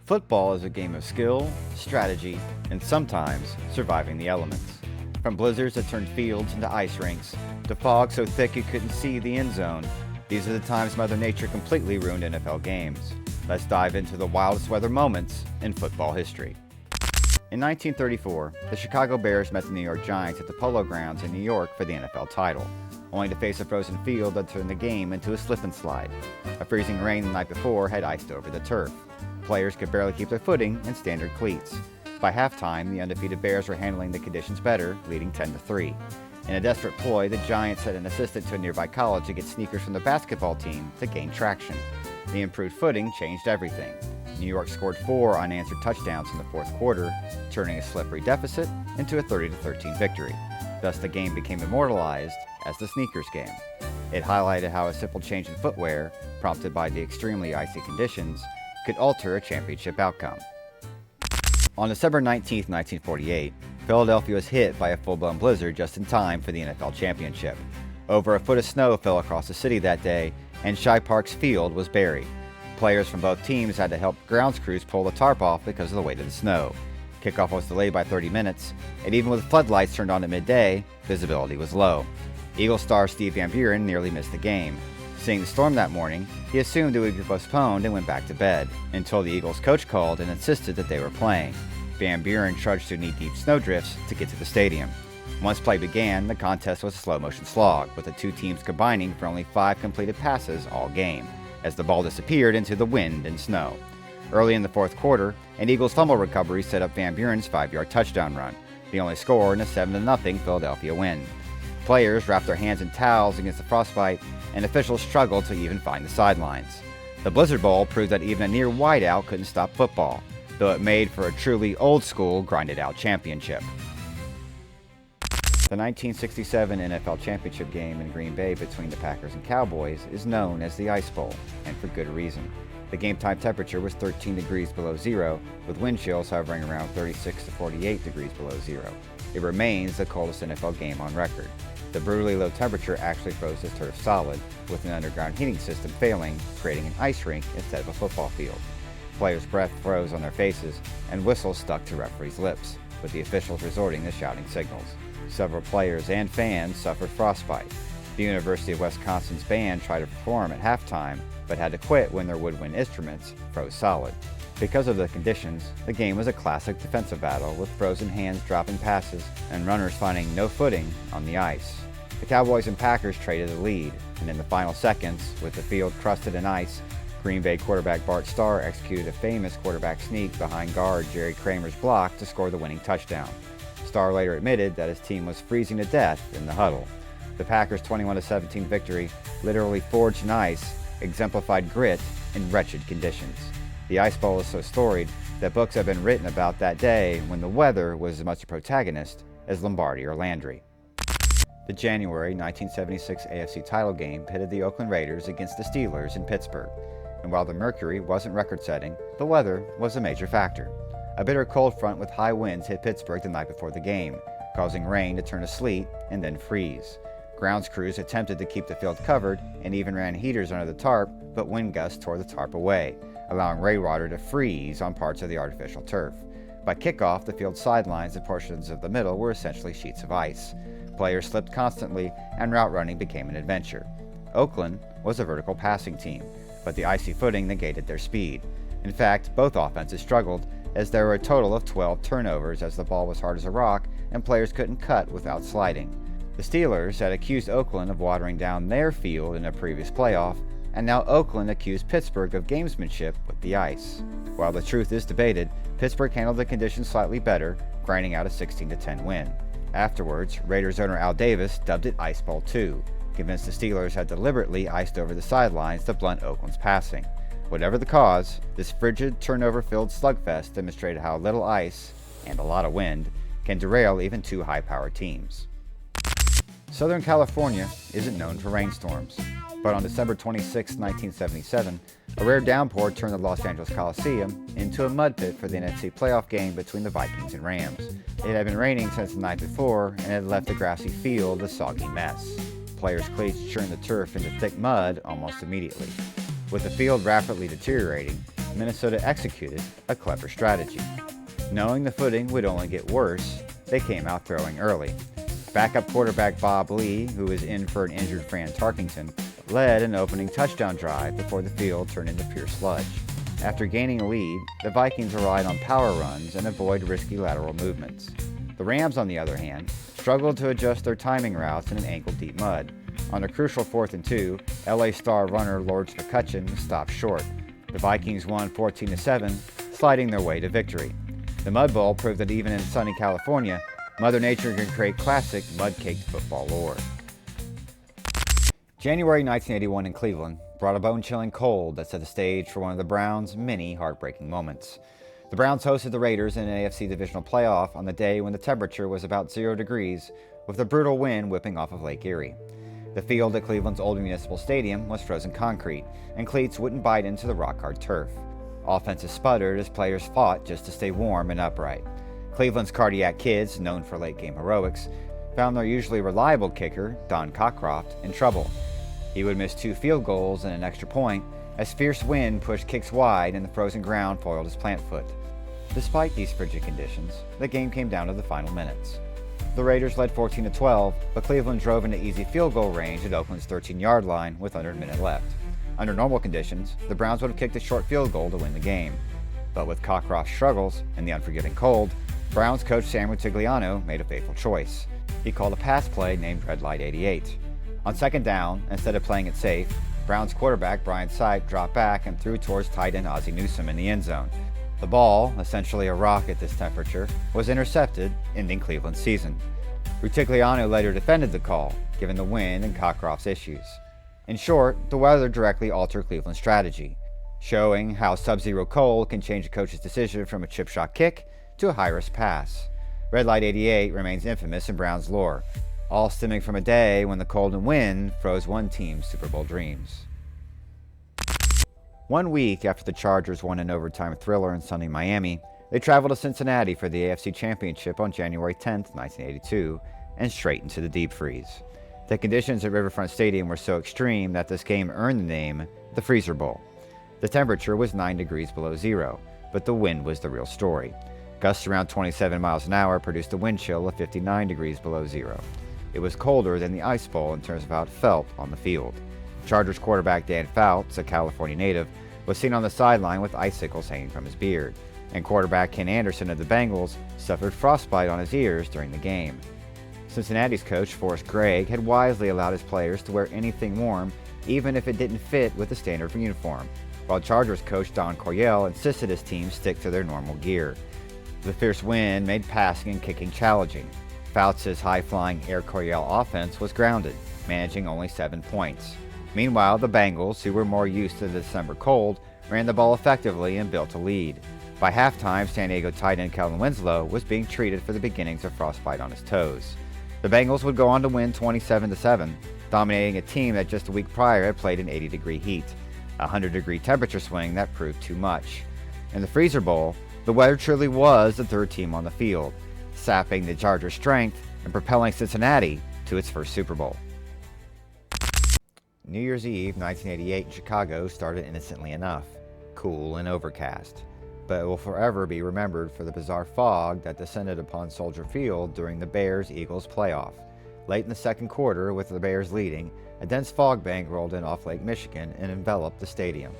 Football is a game of skill, strategy, and sometimes surviving the elements. From blizzards that turned fields into ice rinks, to fog so thick you couldn't see the end zone, these are the times Mother Nature completely ruined NFL games. Let's dive into the wildest weather moments in football history. In 1934, the Chicago Bears met the New York Giants at the Polo Grounds in New York for the NFL title, only to face a frozen field that turned the game into a slip and slide. A freezing rain the night before had iced over the turf. Players could barely keep their footing in standard cleats. By halftime, the undefeated Bears were handling the conditions better, leading 10-3. In a desperate ploy, the Giants sent an assistant to a nearby college to get sneakers from the basketball team to gain traction. The improved footing changed everything. New York scored 4 unanswered touchdowns in the fourth quarter, turning a slippery deficit into a 30-13 victory. Thus, the game became immortalized as the sneakers game. It highlighted how a simple change in footwear, prompted by the extremely icy conditions, could alter a championship outcome. On December 19, 1948, Philadelphia was hit by a full-blown blizzard just in time for the NFL championship. Over a foot of snow fell across the city that day, and Shai Park's field was buried. Players from both teams had to help grounds crews pull the tarp off because of the weight of the snow. Kickoff was delayed by 30 minutes, and even with floodlights turned on at midday, visibility was low. Eagles star Steve Van Buren nearly missed the game. Seeing the storm that morning, he assumed it would be postponed and went back to bed, until the Eagles coach called and insisted that they were playing. Van Buren trudged through knee-deep snowdrifts to get to the stadium. Once play began, the contest was a slow-motion slog, with the two teams combining for only 5 completed passes all game, as the ball disappeared into the wind and snow. Early in the fourth quarter, an Eagles fumble recovery set up Van Buren's 5-yard touchdown run, the only score in a 7-0 Philadelphia win. Players wrapped their hands in towels against the frostbite, and officials struggled to even find the sidelines. The Blizzard Bowl proved that even a near whiteout couldn't stop football, though it made for a truly old-school, grinded-out championship. The 1967 NFL Championship game in Green Bay between the Packers and Cowboys is known as the Ice Bowl, and for good reason. The game-time temperature was 13 degrees below zero, with wind chills hovering around 36 to 48 degrees below zero. It remains the coldest NFL game on record. The brutally low temperature actually froze the turf solid, with an underground heating system failing, creating an ice rink instead of a football field. Players' breath froze on their faces, and whistles stuck to referees' lips, with the officials resorting to shouting signals. Several players and fans suffered frostbite. The University of Wisconsin's band tried to perform at halftime, but had to quit when their woodwind instruments froze solid. Because of the conditions, the game was a classic defensive battle, with frozen hands dropping passes and runners finding no footing on the ice. The Cowboys and Packers traded the lead, and in the final seconds, with the field crusted in ice, Green Bay quarterback Bart Starr executed a famous quarterback sneak behind guard Jerry Kramer's block to score the winning touchdown. Starr later admitted that his team was freezing to death in the huddle. The Packers' 21-17 victory, literally forged in ice, exemplified grit in wretched conditions. The Ice Bowl is so storied that books have been written about that day when the weather was as much a protagonist as Lombardi or Landry. The January 1976 AFC title game pitted the Oakland Raiders against the Steelers in Pittsburgh, and while the mercury wasn't record-setting, the weather was a major factor. A bitter cold front with high winds hit Pittsburgh the night before the game, causing rain to turn to sleet and then freeze. Grounds crews attempted to keep the field covered and even ran heaters under the tarp, but wind gusts tore the tarp away, allowing rainwater to freeze on parts of the artificial turf. By kickoff, the field's sidelines and portions of the middle were essentially sheets of ice. Players slipped constantly, and route running became an adventure. Oakland was a vertical passing team, but the icy footing negated their speed. In fact, both offenses struggled, as there were a total of 12 turnovers as the ball was hard as a rock and players couldn't cut without sliding. The Steelers had accused Oakland of watering down their field in a previous playoff, and now Oakland accused Pittsburgh of gamesmanship with the ice. While the truth is debated, Pittsburgh handled the conditions slightly better, grinding out a 16-10 win. Afterwards, Raiders owner Al Davis dubbed it Ice Bowl 2, convinced the Steelers had deliberately iced over the sidelines to blunt Oakland's passing. Whatever the cause, this frigid, turnover-filled slugfest demonstrated how little ice, and a lot of wind, can derail even two high-powered teams. Southern California isn't known for rainstorms, but on December 26, 1977, a rare downpour turned the Los Angeles Coliseum into a mud pit for the NFC playoff game between the Vikings and Rams. It had been raining since the night before and had left the grassy field a soggy mess. Players' cleats churned the turf into thick mud almost immediately. With the field rapidly deteriorating, Minnesota executed a clever strategy. Knowing the footing would only get worse, they came out throwing early. Backup quarterback Bob Lee, who was in for an injured Fran Tarkington, led an opening touchdown drive before the field turned into pure sludge. After gaining a lead, the Vikings relied on power runs and avoid risky lateral movements. The Rams, on the other hand, struggled to adjust their timing routes in an ankle-deep mud. On a crucial 4th and 2, LA star runner Lord McCutcheon stopped short. The Vikings won 14-7, sliding their way to victory. The Mud Bowl proved that even in sunny California, Mother Nature can create classic mud-caked football lore. January 1981 in Cleveland brought a bone-chilling cold that set the stage for one of the Browns' many heartbreaking moments. The Browns hosted the Raiders in an AFC divisional playoff on the day when the temperature was about 0 degrees, with a brutal wind whipping off of Lake Erie. The field at Cleveland's old municipal stadium was frozen concrete, and cleats wouldn't bite into the rock-hard turf. Offenses sputtered as players fought just to stay warm and upright. Cleveland's cardiac kids, known for late-game heroics, found their usually reliable kicker, Don Cockcroft, in trouble. He would miss 2 field goals and an extra point as fierce wind pushed kicks wide and the frozen ground foiled his plant foot. Despite these frigid conditions, the game came down to the final minutes. The Raiders led 14-12, but Cleveland drove into easy field goal range at Oakland's 13-yard line with under a minute left. Under normal conditions, the Browns would have kicked a short field goal to win the game. But with Cockcroft's struggles and the unforgiving cold, Browns coach Sam Rutigliano made a fateful choice. He called a pass play named Red Light 88. On second down, instead of playing it safe, Browns quarterback Brian Sipe dropped back and threw towards tight end Ozzie Newsome in the end zone. The ball, essentially a rock at this temperature, was intercepted, ending Cleveland's season. Rutigliano later defended the call, given the wind and Cockcroft's issues. In short, the weather directly altered Cleveland's strategy, showing how sub-zero cold can change a coach's decision from a chip shot kick to a high-risk pass. Red Light 88 remains infamous in Browns lore, all stemming from a day when the cold and wind froze one team's Super Bowl dreams. 1 week after the Chargers won an overtime thriller in sunny Miami, they traveled to Cincinnati for the AFC Championship on January 10, 1982, and straight into the deep freeze. The conditions at Riverfront Stadium were so extreme that this game earned the name the Freezer Bowl. The temperature was 9 degrees below zero, but the wind was the real story. Gusts around 27 miles an hour produced a wind chill of 59 degrees below zero. It was colder than the Ice Bowl in terms of how it felt on the field. Chargers quarterback Dan Fouts, a California native, was seen on the sideline with icicles hanging from his beard, and quarterback Ken Anderson of the Bengals suffered frostbite on his ears during the game. Cincinnati's coach, Forrest Gregg, had wisely allowed his players to wear anything warm, even if it didn't fit with the standard uniform, while Chargers coach Don Coryell insisted his team stick to their normal gear. The fierce wind made passing and kicking challenging. Fouts' high-flying Air Coryell offense was grounded, managing only 7 points. Meanwhile, the Bengals, who were more used to the December cold, ran the ball effectively and built a lead. By halftime, San Diego tight end Kellen Winslow was being treated for the beginnings of frostbite on his toes. The Bengals would go on to win 27-7, dominating a team that just a week prior had played in 80-degree heat, a 100-degree temperature swing that proved too much. In the Freezer Bowl, the weather truly was the third team on the field, sapping the Chargers' strength and propelling Cincinnati to its first Super Bowl. New Year's Eve 1988 in Chicago started innocently enough, cool and overcast, but it will forever be remembered for the bizarre fog that descended upon Soldier Field during the Bears-Eagles playoff. Late in the second quarter, with the Bears leading, a dense fog bank rolled in off Lake Michigan and enveloped the stadium.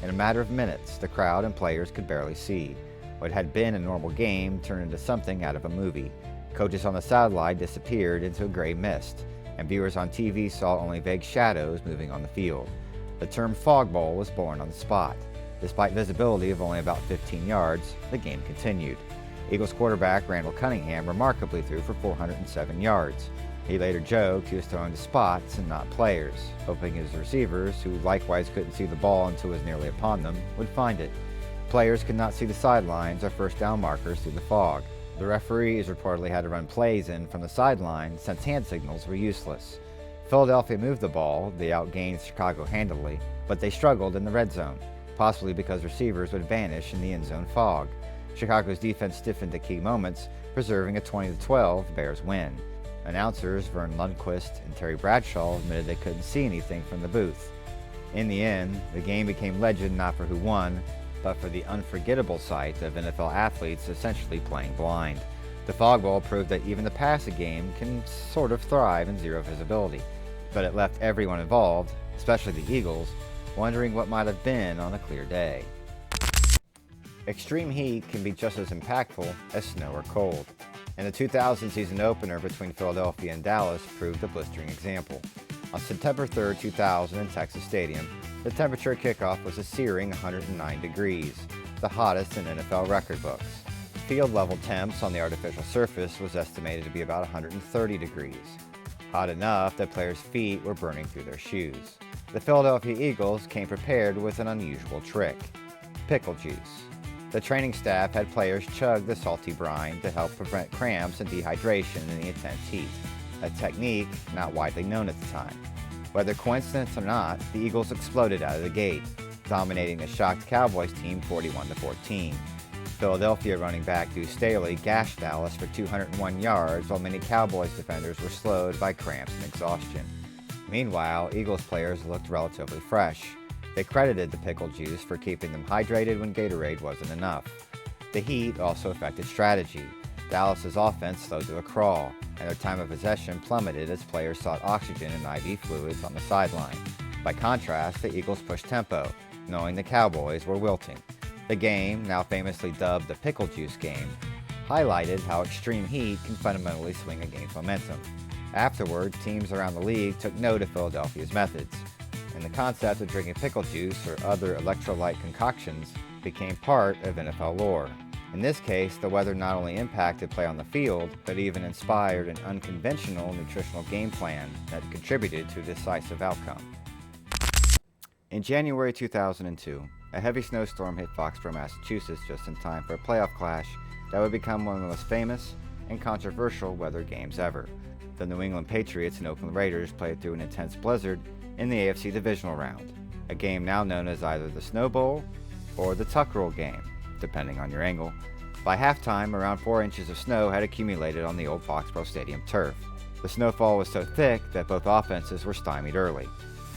In a matter of minutes, the crowd and players could barely see. What had been a normal game turned into something out of a movie. Coaches on the sideline disappeared into a gray mist, and viewers on TV saw only vague shadows moving on the field. The term Fog Bowl was born on the spot. Despite visibility of only about 15 yards, the game continued. Eagles quarterback Randall Cunningham remarkably threw for 407 yards. He later joked he was throwing to spots and not players, hoping his receivers, who likewise couldn't see the ball until it was nearly upon them, would find it. Players could not see the sidelines or first down markers through the fog. The referees reportedly had to run plays in from the sideline since hand signals were useless. Philadelphia moved the ball, they outgained Chicago handily, but they struggled in the red zone, possibly because receivers would vanish in the end zone fog. Chicago's defense stiffened at key moments, preserving a 20-12 Bears win. Announcers Vern Lundquist and Terry Bradshaw admitted they couldn't see anything from the booth. In the end, the game became legend not for who won, but for the unforgettable sight of NFL athletes essentially playing blind. The Fog Bowl proved that even the passing game can sort of thrive in zero visibility, but it left everyone involved, especially the Eagles, wondering what might have been on a clear day. Extreme heat can be just as impactful as snow or cold, and the 2000 season opener between Philadelphia and Dallas proved a blistering example. On September 3, 2000 in Texas Stadium, the temperature at kickoff was a searing 109 degrees, the hottest in NFL record books. Field level temps on the artificial surface was estimated to be about 130 degrees, hot enough that players' feet were burning through their shoes. The Philadelphia Eagles came prepared with an unusual trick: pickle juice. The training staff had players chug the salty brine to help prevent cramps and dehydration in the intense heat, a technique not widely known at the time. Whether coincidence or not, the Eagles exploded out of the gate, dominating the shocked Cowboys team 41-14. Philadelphia running back Deuce Staley gashed Dallas for 201 yards, while many Cowboys defenders were slowed by cramps and exhaustion. Meanwhile, Eagles players looked relatively fresh. They credited the pickle juice for keeping them hydrated when Gatorade wasn't enough. The heat also affected strategy. Dallas's offense slowed to a crawl, and their time of possession plummeted as players sought oxygen and IV fluids on the sideline. By contrast, the Eagles pushed tempo, knowing the Cowboys were wilting. The game, now famously dubbed the pickle juice game, highlighted how extreme heat can fundamentally swing a game's momentum. Afterward, teams around the league took note of Philadelphia's methods, and the concept of drinking pickle juice or other electrolyte concoctions became part of NFL lore. In this case, the weather not only impacted play on the field, but even inspired an unconventional nutritional game plan that contributed to a decisive outcome. In January 2002, a heavy snowstorm hit Foxborough, Massachusetts just in time for a playoff clash that would become one of the most famous and controversial weather games ever. The New England Patriots and Oakland Raiders played through an intense blizzard in the AFC Divisional Round, a game now known as either the Snow Bowl or the Tuck Rule game, depending on your angle. By halftime, around 4 inches of snow had accumulated on the old Foxborough Stadium turf. The snowfall was so thick that both offenses were stymied early.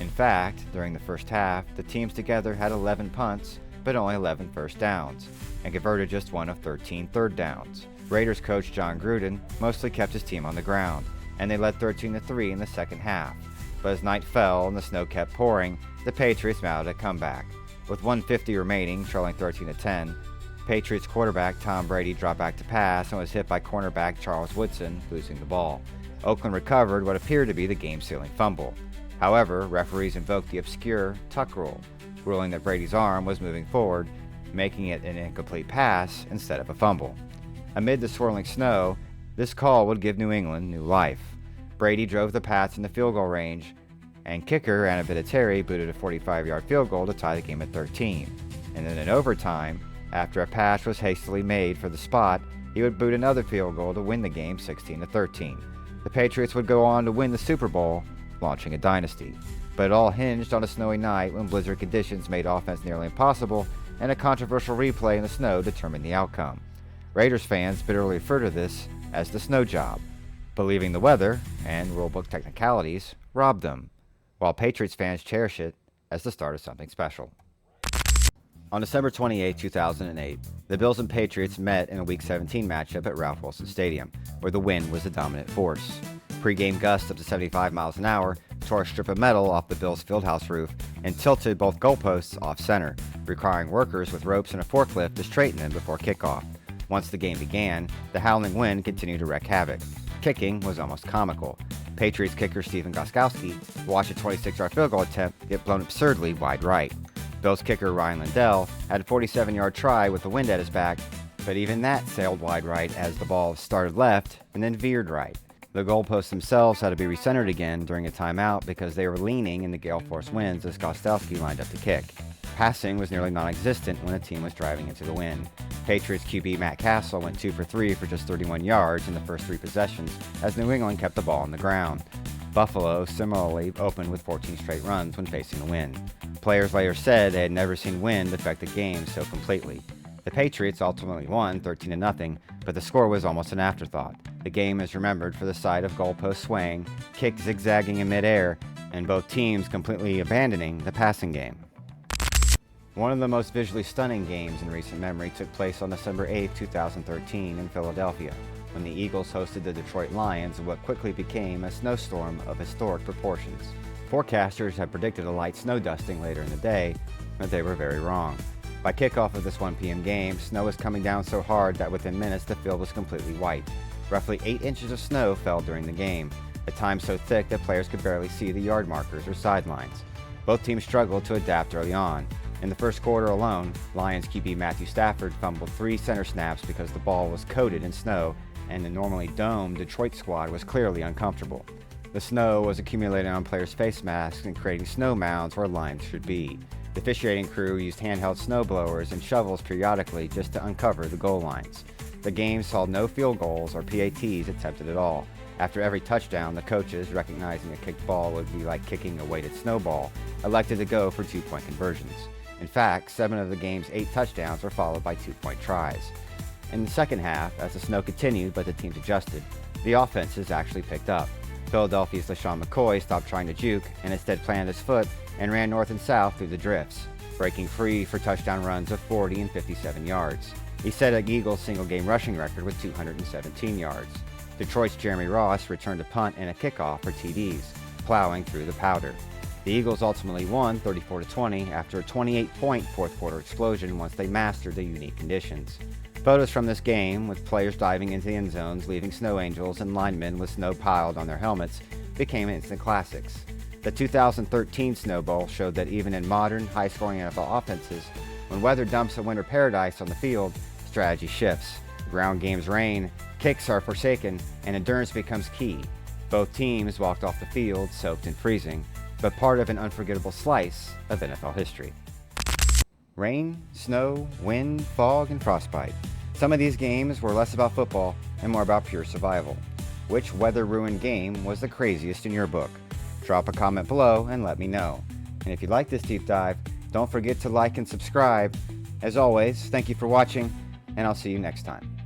In fact, during the first half, the teams together had 11 punts, but only 11 first downs, and converted just one of 13 third downs. Raiders coach John Gruden mostly kept his team on the ground, and they led 13-3 in the second half. But as night fell and the snow kept pouring, the Patriots mounted a comeback. With 1:50 remaining, trailing 13-10, Patriots quarterback Tom Brady dropped back to pass and was hit by cornerback Charles Woodson, losing the ball. Oakland recovered what appeared to be the game-sealing fumble. However, referees invoked the obscure Tuck Rule, ruling that Brady's arm was moving forward, making it an incomplete pass instead of a fumble. Amid the swirling snow, this call would give New England new life. Brady drove the Pats in the field goal range, and kicker Anna Vinatieri booted a 45-yard field goal to tie the game at 13. And then in overtime, after a pass was hastily made for the spot, he would boot another field goal to win the game 16-13. The Patriots would go on to win the Super Bowl, launching a dynasty. But it all hinged on a snowy night when blizzard conditions made offense nearly impossible, and a controversial replay in the snow determined the outcome. Raiders fans bitterly refer to this as the snow job, believing the weather and rulebook technicalities robbed them, while Patriots fans cherish it as the start of something special. On December 28, 2008, the Bills and Patriots met in a Week 17 matchup at Ralph Wilson Stadium, where the wind was the dominant force. Pre-game gusts up to 75 miles an hour tore a strip of metal off the Bills' fieldhouse roof and tilted both goalposts off-center, requiring workers with ropes and a forklift to straighten them before kickoff. Once the game began, the howling wind continued to wreak havoc. Kicking was almost comical. Patriots kicker Stephen Gostkowski watched a 26-yard field goal attempt get blown absurdly wide right. Bills kicker Ryan Lindell had a 47-yard try with the wind at his back, but even that sailed wide right as the ball started left and then veered right. The goalposts themselves had to be recentered again during a timeout because they were leaning in the gale force winds as Gostkowski lined up to kick. Passing was nearly non-existent when the team was driving into the wind. Patriots QB Matt Castle went 2 for 3 for just 31 yards in the first 3 possessions as New England kept the ball on the ground. Buffalo similarly opened with 14 straight runs when facing the wind. Players later said they had never seen wind affect the game so completely. The Patriots ultimately won 13-0, but the score was almost an afterthought. The game is remembered for the sight of goalposts swaying, kicks zigzagging in midair, and both teams completely abandoning the passing game. One of the most visually stunning games in recent memory took place on December 8, 2013 in Philadelphia, when the Eagles hosted the Detroit Lions in what quickly became a snowstorm of historic proportions. Forecasters had predicted a light snow dusting later in the day, but they were very wrong. By kickoff of this 1 p.m. game, snow was coming down so hard that within minutes the field was completely white. Roughly 8 inches of snow fell during the game, at times so thick that players could barely see the yard markers or sidelines. Both teams struggled to adapt early on. In the first quarter alone, Lions QB Matthew Stafford fumbled 3 center snaps because the ball was coated in snow, and the normally domed Detroit squad was clearly uncomfortable. The snow was accumulating on players' face masks and creating snow mounds where lines should be. The officiating crew used handheld snow blowers and shovels periodically just to uncover the goal lines. The game saw no field goals or PATs attempted at all. After every touchdown, the coaches, recognizing a kicked ball would be like kicking a weighted snowball, elected to go for 2-point conversions. In fact, 7 of the game's 8 touchdowns were followed by 2-point tries. In the second half, as the snow continued but the teams adjusted, the offenses actually picked up. Philadelphia's LaShawn McCoy stopped trying to juke and instead planted his foot and ran north and south through the drifts, breaking free for touchdown runs of 40 and 57 yards. He set an Eagles single-game rushing record with 217 yards. Detroit's Jeremy Ross returned a punt and a kickoff for TDs, plowing through the powder. The Eagles ultimately won 34-20 after a 28-point fourth-quarter explosion once they mastered the unique conditions. Photos from this game, with players diving into the end zones, leaving snow angels and linemen with snow piled on their helmets, became instant classics. The 2013 Snow Bowl showed that even in modern, high-scoring NFL offenses, when weather dumps a winter paradise on the field, strategy shifts. Ground games reign, kicks are forsaken, and endurance becomes key. Both teams walked off the field soaked and freezing, but part of an unforgettable slice of NFL history. Rain, snow, wind, fog, and frostbite. Some of these games were less about football and more about pure survival. Which weather-ruined game was the craziest in your book? Drop a comment below and let me know. And if you like this deep dive, don't forget to like and subscribe. As always, thank you for watching, and I'll see you next time.